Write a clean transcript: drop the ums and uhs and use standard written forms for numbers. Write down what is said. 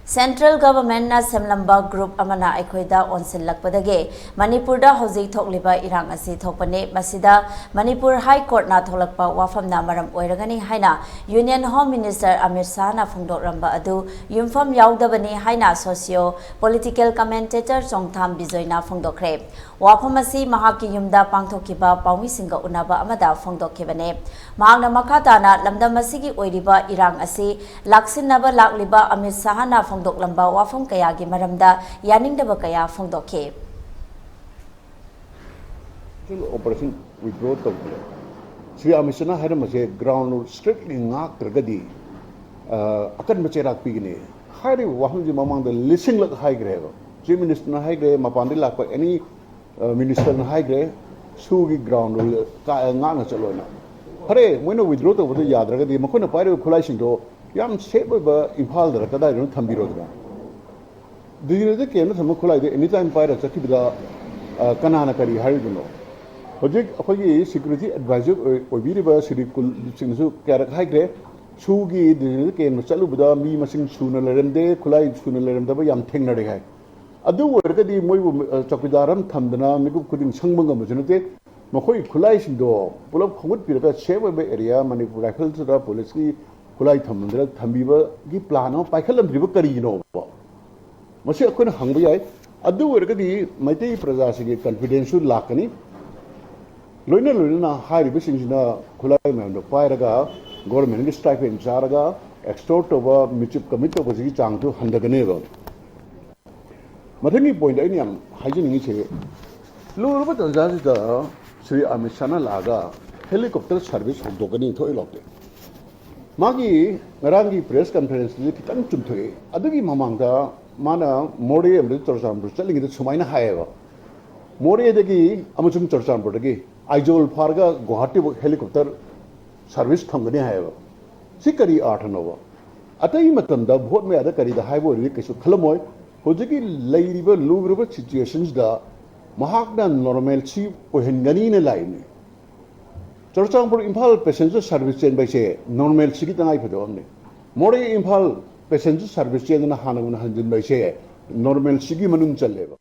Central Government na semlamba group amana aikhoida onsin lakpadage Manipur da hojik thokliba irang asi thokpane masida Manipur High Court na tholakpa wafam na maram oiragani haina Union Home Minister Amit Shah na phongdokramba adu yumfam yaudabani haina socio political commentator Ch.Bijoy na phongdokre wafam asi mahaki yumda pangthokiba paumi singa unaba amada phongdokhibane mahangna makhata na lamdam asigi oiriba irang asi laksinaba lakliba Amit Shah na phongdok lamba wafam kaya gi maramda yaningdaba kaya phongdokhe operation withdraw to Sri Amit Shah had a ground strictly ngak tergadi akan macerak pigine hari waham ji mamang the listing like high grade Chief Minister na high grade mapandi lak any minister na high grade sugi ground ka ngak na chalo na hare moino withdraw to bodo yad ragadi makona pare khulai singdo yam sebe ba imphal da kada ron thambiro da digine de kena tham khulai de anytime pare chaki bida kanana kari haridno hojik akhoi security advisor oibiriba siri kul singsu karak haigre sugi digine de ken chalu bida mi masing suna leremde khulai suna leremda ba yam thengna de hai adu wergadi moi chakwidaram thamdana migu kuding sangbanga majunate makhoi khulai singdo pulap khongut piraka sebe be area Manipur rifle da police ki khulai thamdra thambiba gi plan o paikhalam riba kari no ba masi akhona hangba yai adu wergadi maitei praja sigi confidential lakani loina loina hairiba singsina khulai memdo pairaga government gi stipend jaraga extort over michip commit over sigi chang to handagane ba mathani point ai niam hajini che loruba tanjasi da Sri Amit Shah laga helicopter service hokdokani thoi lokte magi ngarangi press conference ni kitang chumthoe adugi mamangda mana mori emri chorcham chaling de sumaina haeva mori degi amachum chorcham bodagi aijol farga guwahati helicopter service thangani haeva sikari athanova atai matamda bhot me ada kari da haibo ri kesu khalamoi hojigi leiriba lugruba situations da mahakna normal chi pohengani ne laini Chorchangpur Imphal passenger service chain by say normal sigi tangai phadomne mori Imphal passenger service chain na hanang na hanjin by say normal sigi manung challeba